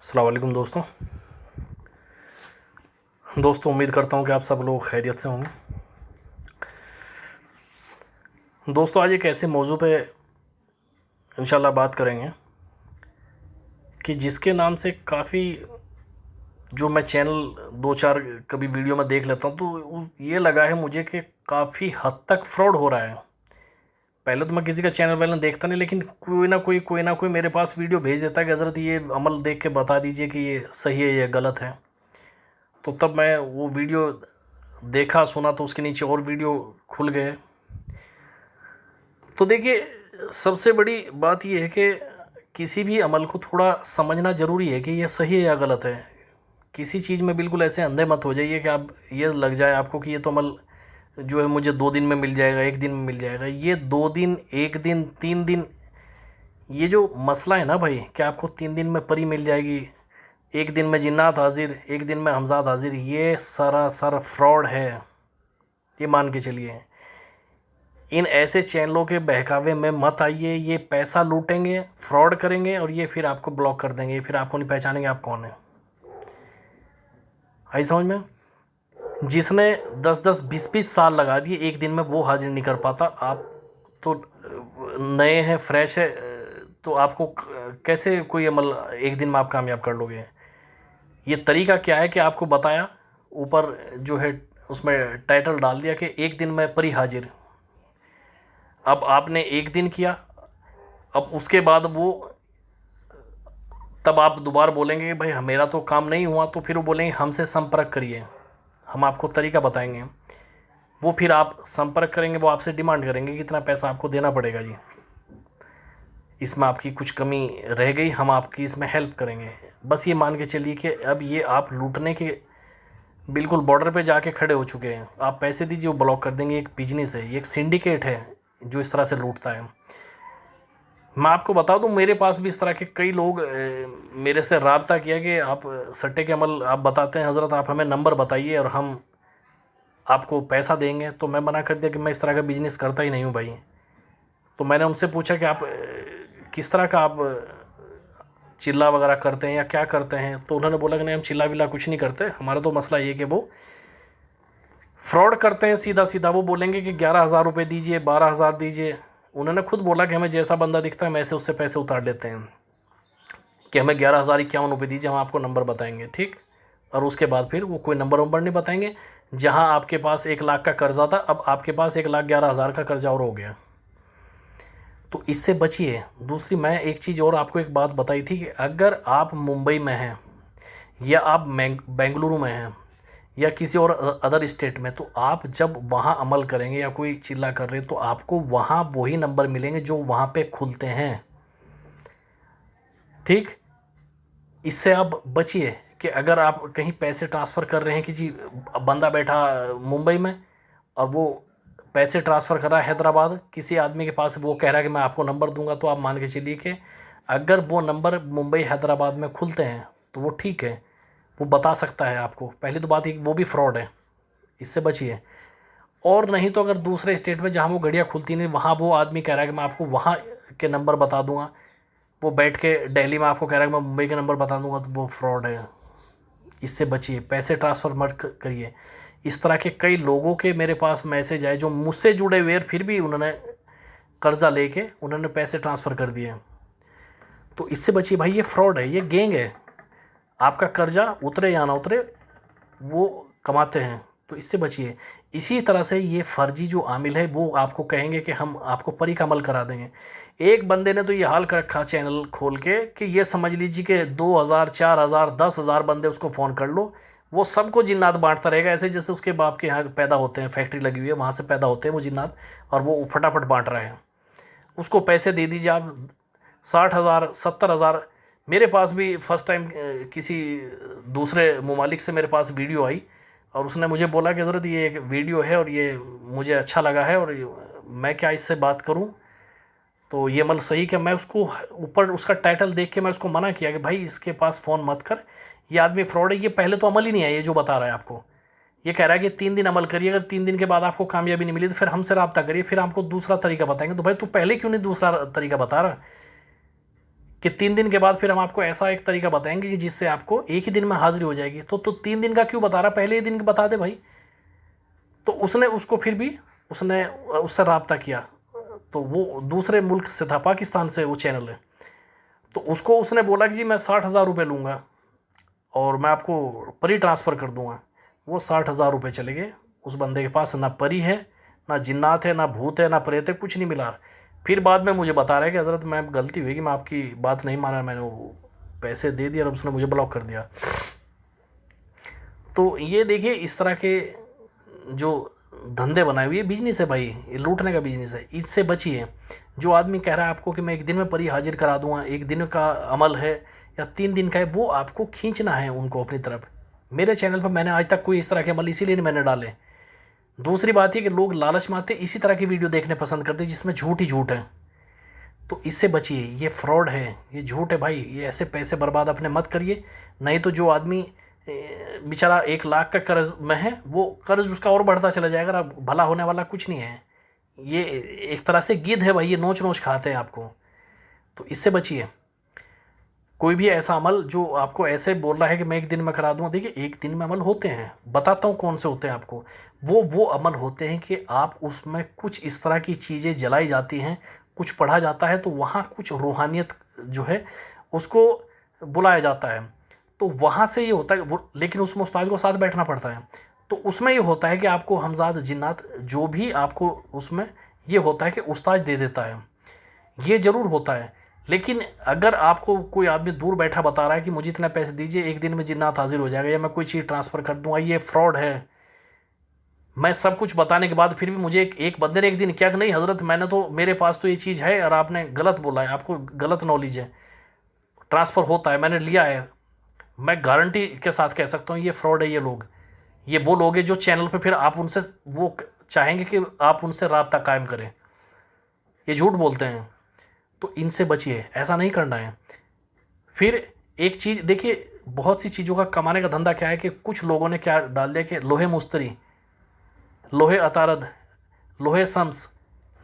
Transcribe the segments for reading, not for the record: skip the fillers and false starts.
अस्सलाम वालेकुम दोस्तों उम्मीद करता हूँ कि आप सब लोग खैरियत से होंगे। दोस्तों आज एक ऐसे मौजू पे इंशाल्लाह बात करेंगे कि जिसके नाम से काफ़ी जो मैं चैनल दो चार कभी वीडियो में देख लेता हूँ तो ये लगा है मुझे कि काफ़ी हद तक फ्रॉड हो रहा है। पहले तो मैं किसी का चैनल वैनल देखता नहीं, लेकिन कोई ना कोई मेरे पास वीडियो भेज देता है कि हज़रत ये अमल देख के बता दीजिए कि ये सही है या गलत है। तो तब मैं वो वीडियो देखा सुना तो उसके नीचे और वीडियो खुल गए। तो देखिए, सबसे बड़ी बात ये है कि किसी भी अमल को थोड़ा समझना ज़रूरी है कि ये सही है या गलत है। किसी चीज़ में बिल्कुल ऐसे अंधे मत हो जाइए कि आप ये लग जाए आपको कि ये तो अमल जो है मुझे 2 दिन में मिल जाएगा, 1 दिन में मिल जाएगा। ये 2 दिन, 1 दिन, 3 दिन, ये जो मसला है ना भाई कि आपको 3 दिन में परी मिल जाएगी, 1 दिन में जिन्नात हाजिर, 1 दिन में हमज़ाद हाजिर, ये सरासर फ्रॉड है। ये मान के चलिए, इन ऐसे चैनलों के बहकावे में मत आइए। ये पैसा लूटेंगे, फ्रॉड करेंगे और ये फिर आपको ब्लॉक कर देंगे, फिर आपको नहीं पहचानेंगे आप कौन है। आई समझ में? जिसने 10-10, 20-20 साल लगा दिए, एक दिन में वो हाजिर नहीं कर पाता। आप तो नए हैं, फ्रेश है, तो आपको कैसे कोई अमल एक दिन में आप कामयाब कर लोगे? ये तरीका क्या है कि आपको बताया, ऊपर जो है उसमें टाइटल डाल दिया कि एक दिन में परी हाजिर। अब आपने एक दिन किया, अब उसके बाद वो तब आप दोबारा बोलेंगे कि भाई मेरा तो काम नहीं हुआ, तो फिर वो बोलेंगे हमसे संपर्क करिए, हम आपको तरीका बताएंगे। वो फिर आप संपर्क करेंगे, वो आपसे डिमांड करेंगे कि इतना पैसा आपको देना पड़ेगा जी, इसमें आपकी कुछ कमी रह गई, हम आपकी इसमें हेल्प करेंगे। बस ये मान के चलिए कि अब ये आप लूटने के बिल्कुल बॉर्डर पे जाके खड़े हो चुके हैं। आप पैसे दीजिए, वो ब्लॉक कर देंगे। एक बिजनेस है, ये एक सिंडिकेट है जो इस तरह से लूटता है। मैं आपको बता दूं, मेरे पास भी इस तरह के कई लोग मेरे से रब्ता किया कि आप सट्टे के अमल आप बताते हैं, हज़रत आप हमें नंबर बताइए और हम आपको पैसा देंगे। तो मैं मना कर दिया कि मैं इस तरह का बिज़नेस करता ही नहीं हूँ भाई। तो मैंने उनसे पूछा कि आप किस तरह का आप चिल्ला वगैरह करते हैं या क्या करते हैं? तो उन्होंने बोला कि नहीं, हम चिल्ला विल्ला कुछ नहीं करते, हमारा तो मसला ये कि वो फ्रॉड करते हैं। सीधा सीधा वो बोलेंगे कि 11,000 रुपये दीजिए, 12,000 दीजिए। उन्होंने खुद बोला कि हमें जैसा बंदा दिखता है हम ऐसे उससे पैसे उतार लेते हैं कि हमें 11,051 रुपये दीजिए, हम आपको नंबर बताएंगे, ठीक। और उसके बाद फिर वो कोई नंबर वंबर नहीं बताएंगे। जहां आपके पास 1 लाख का कर्जा था, अब आपके पास 1,11,000 का कर्जा और हो गया। तो इससे बचिए। दूसरी, मैं एक चीज़ और आपको एक बात बताई थी कि अगर आप मुंबई में हैं या आप बेंगलुरु में हैं या किसी और अदर स्टेट में, तो आप जब वहाँ अमल करेंगे या कोई चिल्ला कर रहे, तो आपको वहाँ वही नंबर मिलेंगे जो वहाँ पे खुलते हैं, ठीक। इससे आप बचिए कि अगर आप कहीं पैसे ट्रांसफ़र कर रहे हैं कि जी बंदा बैठा मुंबई में और वो पैसे ट्रांसफ़र कर रहा है हैदराबाद किसी आदमी के पास, वो कह रहा है कि मैं आपको नंबर दूंगा, तो आप मान के चलिए कि अगर वो नंबर मुंबई हैदराबाद में खुलते हैं तो वो ठीक है, वो बता सकता है आपको। पहली तो बात ही वो भी फ्रॉड है, इससे बचिए। और नहीं तो अगर दूसरे स्टेट में जहाँ वो घड़ियाँ खुलती नहीं, वहाँ वो आदमी कह रहा है कि मैं आपको वहाँ के नंबर बता दूंगा, वो बैठ के दिल्ली में आपको कह रहा है कि मैं मुंबई के नंबर बता दूंगा, तो वो फ्रॉड है। इससे बचिए, पैसे ट्रांसफ़र मत करिए। इस तरह के कई लोगों के मेरे पास मैसेज आए जो मुझसे जुड़े हुए, फिर भी उन्होंने कर्ज़ा लेके उन्होंने पैसे ट्रांसफ़र कर दिए। तो इससे बचिए भाई, ये फ्रॉड है, ये गैंग है। आपका कर्जा उतरे या ना उतरे, वो कमाते हैं, तो इससे बचिए। इसी तरह से ये फर्जी जो आमिल है वो आपको कहेंगे कि हम आपको परी का अमल करा देंगे। एक बंदे ने तो ये हाल कर रखा चैनल खोल के कि ये समझ लीजिए कि 2,000, 4,000, 10,000 बंदे उसको फ़ोन कर लो, वो सबको जिन्नात बांटता रहेगा, ऐसे जैसे उसके बाप के यहाँ पैदा होते हैं, फैक्ट्री लगी हुई है वहाँ से पैदा होते हैं वो जिन्नात, और वो फटाफट बांट रहे हैं। उसको पैसे दे दीजिए आप, 60,000, 70,000। मेरे पास भी फर्स्ट टाइम किसी दूसरे ममालिक से मेरे पास वीडियो आई और उसने मुझे बोला कि हज़रत ये एक वीडियो है और ये मुझे अच्छा लगा है और मैं क्या इससे बात करूं, तो ये अमल सही क्या? मैं उसको ऊपर उसका टाइटल देख के मैं उसको मना किया कि भाई इसके पास फ़ोन मत कर, ये आदमी फ्रॉड है। ये पहले तो अमल ही नहीं है, ये जो बता रहा है आपको। ये कह रहा है कि 3 दिन अमल करिए, अगर 3 दिन के बाद आपको कामयाबी नहीं मिली तो फिर हमसे रब्ता करिए, फिर आपको दूसरा तरीका बताएंगे। तो भाई तू पहले क्यों नहीं दूसरा तरीका बता रहा? कि 3 दिन के बाद फिर हम आपको ऐसा एक तरीका बताएंगे कि जिससे आपको एक ही दिन में हाजिरी हो जाएगी। तो 3 दिन का क्यों बता रहा, पहले ही दिन बता दे भाई। तो उसने उसको फिर भी उसने उससे रब्ता किया, तो वो दूसरे मुल्क से था, पाकिस्तान से वो चैनल है। तो उसको उसने बोला कि जी मैं 60,000 रुपये लूँगा और मैं आपको परी ट्रांसफ़र कर दूँगा। वो 60,000 रुपये चले गए उस बंदे के पास, ना परी है, ना जिन्नात है, ना भूत है, ना प्रेत है, कुछ नहीं मिला। फिर बाद में मुझे बता रहा है कि हज़रत मैं गलती हुई कि मैं आपकी बात नहीं माना, मैंने वो पैसे दे दिए और उसने मुझे ब्लॉक कर दिया। तो ये देखिए इस तरह के जो धंधे बनाए हुए, बिजनेस है भाई, ये लूटने का बिजनेस है, इससे बचिए। जो आदमी कह रहा है आपको कि मैं एक दिन में परी हाजिर करा दूंगा, एक दिन का अमल है या 3 दिन का है, वो आपको खींचना है उनको अपनी तरफ। मेरे चैनल पर मैंने आज तक कोई इस तरह के अमल इसीलिए नहीं मैंने डाले। दूसरी बात ये कि लोग लालच में आते इसी तरह की वीडियो देखने पसंद करते हैं जिसमें झूठ ही झूठ है। तो इससे बचिए, ये फ्रॉड है, ये झूठ है भाई, ये ऐसे पैसे बर्बाद अपने मत करिए। नहीं तो जो आदमी बेचारा 1 लाख का कर्ज में है, वो कर्ज उसका और बढ़ता चला जाएगा, अब भला होने वाला कुछ नहीं है। ये एक तरह से गिद्ध है भाई, ये नोच नोच खाते हैं आपको। तो इससे बचिए। कोई भी ऐसा अमल जो आपको ऐसे बोल रहा है कि मैं एक दिन में करा दूंगा, देखिए एक दिन में अमल होते हैं, बताता हूँ कौन से होते हैं आपको। वो अमल होते हैं कि आप उसमें कुछ इस तरह की चीज़ें जलाई जाती हैं, कुछ पढ़ा जाता है, तो वहाँ कुछ रूहानियत जो है उसको बुलाया जाता है। तो वहाँ से ये होता है वो, लेकिन उसमें उस्ताद को साथ बैठना पड़ता है। तो उसमें ये होता है कि आपको हमजाद जिन्नात जो भी आपको उसमें ये होता है कि उस्ताद दे देता है, ये ज़रूर होता है। लेकिन अगर आपको कोई आदमी दूर बैठा बता रहा है कि मुझे इतना पैसे दीजिए, एक दिन में जिन्नात हाजिर हो जाएगा, या मैं कोई चीज़ ट्रांसफ़र कर दूंगा, ये फ्रॉड है। मैं सब कुछ बताने के बाद फिर भी मुझे एक बंदे ने एक दिन क्या कि नहीं हज़रत मैंने तो, मेरे पास तो ये चीज़ है और आपने गलत बोला है, आपको गलत नॉलेज है, ट्रांसफ़र होता है, मैंने लिया है, मैं गारंटी के साथ कह सकता हूँ ये फ्रॉड है। ये वो लोग हैं जो चैनल पे फिर आप उनसे वो चाहेंगे कि आप उनसे राब्ता कायम करें, ये झूठ बोलते हैं। तो इनसे बचिए, ऐसा नहीं करना है। फिर एक चीज़ देखिए, बहुत सी चीज़ों का कमाने का धंधा क्या है कि कुछ लोगों ने क्या डाल दिया कि लोहे मुस्तरी, लोहे अतारद, लोहे शम्स,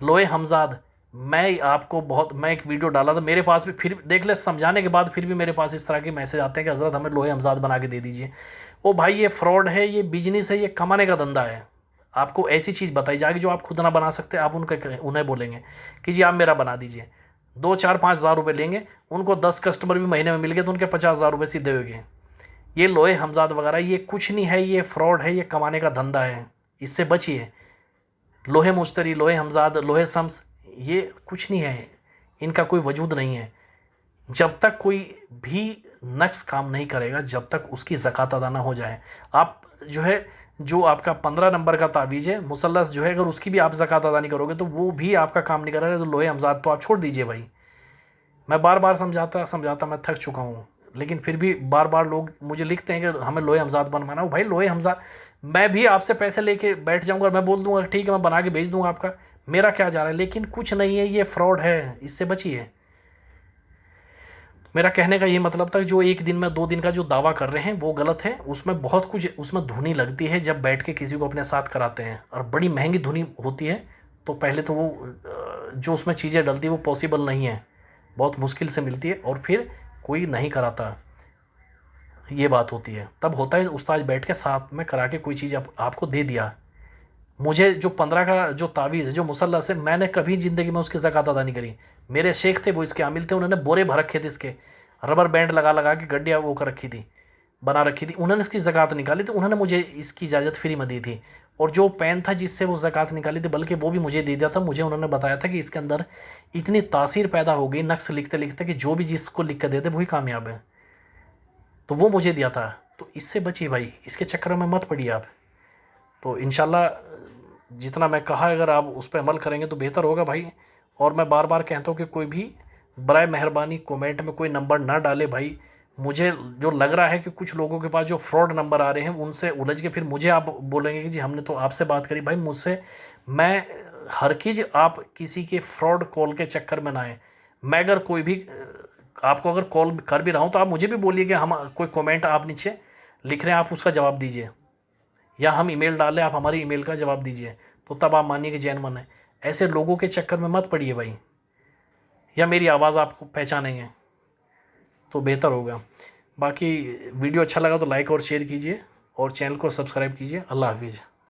लोहे हमजाद। मैं एक वीडियो डाला था, मेरे पास भी फिर देख ले, समझाने के बाद फिर भी मेरे पास इस तरह के मैसेज आते हैं कि हज़रत हमें लोहे हमजाद बना के दे दीजिए। ओ भाई ये फ्रॉड है, ये बिजनेस है, ये कमाने का धंधा है। आपको ऐसी चीज़ बताई जाएगी जो आप खुद ना बना सकते, आप उन्हें बोलेंगे कि जी आप मेरा बना दीजिए, 2-4-5 हज़ार रुपये लेंगे, उनको 10 कस्टमर भी महीने में मिल गए तो उनके 50,000 रुपये सीधे हो गए। ये लोहे हमजाद वगैरह ये कुछ नहीं है, ये फ्रॉड है, ये कमाने का धंधा है, इससे बचिए। लोहे मुश्तरी, लोहे हमजाद, लोहे शम्स, ये कुछ नहीं है, इनका कोई वजूद नहीं है। जब तक कोई भी नक्स काम नहीं करेगा, जब तक उसकी ज़कात अदा ना हो जाए, आप जो है जो आपका 15 नंबर का तावीज़ है मुसल्लस जो है, अगर उसकी भी आप ज़कात अदा नहीं करोगे तो वो भी आपका काम नहीं करेगा। तो लोहे हमजाद तो आप छोड़ दीजिए भाई। मैं बार बार समझाता मैं थक चुका हूँ, लेकिन फिर भी बार बार लोग मुझे लिखते हैं कि हमें लोहे हमजाद बनवाना हो। भाई लोहे हमजाद मैं भी आपसे पैसे लेके बैठ जाऊँगा, मैं बोल दूँगा ठीक है मैं बना के भेज दूँगा आपका, मेरा क्या जा रहा है, लेकिन कुछ नहीं है, ये फ्रॉड है, इससे बचिए। मेरा कहने का ये मतलब था कि जो एक दिन में 2 दिन का जो दावा कर रहे हैं वो गलत है। उसमें बहुत कुछ उसमें धुनी लगती है जब बैठ के किसी को अपने साथ कराते हैं, और बड़ी महंगी धुनी होती है। तो पहले तो वो जो उसमें चीज़ें डलती है वो पॉसिबल नहीं है, बहुत मुश्किल से मिलती है, और फिर कोई नहीं कराता, ये बात होती है। तब होता है उस्ताद बैठ के साथ में करा के कोई चीज़ आपको दे दिया। मुझे जो 15 का जो तावीज़ है जो मुसल्लस है, मैंने कभी ज़िंदगी में उसकी ज़कात अदा नहीं करी। मेरे शेख थे वो इसके आमिल थे, उन्होंने बोरे भर रखे थे इसके, रबर बैंड लगा लगा के गड्डियाँ वो कर रखी थी, बना रखी थी, उन्होंने इसकी ज़कात निकाली थी, उन्होंने मुझे इसकी इजाज़त फ्री में दी थी। और जो पेन था जिससे वो ज़कात निकाली थी, बल्कि वो भी मुझे दे दिया था। मुझे उन्होंने बताया था कि इसके अंदर इतनी तासीर पैदा हो गई नक्श लिखते लिखते कि जो भी जिसको लिख कर देते वही कामयाब है, तो वो मुझे दिया था। तो इससे बचिए भाई, इसके चक्कर में मत पड़िए आप। तो इंशाल्लाह जितना मैं कहा अगर आप उस पर अमल करेंगे तो बेहतर होगा भाई। और मैं बार बार कहता हूँ कि कोई भी बराए मेहरबानी कमेंट में कोई नंबर ना डाले भाई। मुझे जो लग रहा है कि कुछ लोगों के पास जो फ्रॉड नंबर आ रहे हैं उनसे उलझ के फिर मुझे आप बोलेंगे कि जी हमने तो आपसे बात करी। भाई मुझसे मैं हर चीज़, आप किसी के फ्रॉड कॉल के चक्कर में ना आए। मैं अगर कोई भी आपको अगर कॉल कर भी रहा हूँ तो आप मुझे भी बोलिए कि हम कोई कमेंट आप नीचे लिख रहे हैं आप उसका जवाब दीजिए, या हम ईमेल डालें आप हमारी ईमेल का जवाब दीजिए, तो तब आप मानिए कि जैन मन है। ऐसे लोगों के चक्कर में मत पड़िए भाई, या मेरी आवाज़ आपको पहचानेंगे। तो बेहतर होगा। बाकी वीडियो अच्छा लगा तो लाइक और शेयर कीजिए और चैनल को सब्सक्राइब कीजिए। अल्लाह हाफिज़।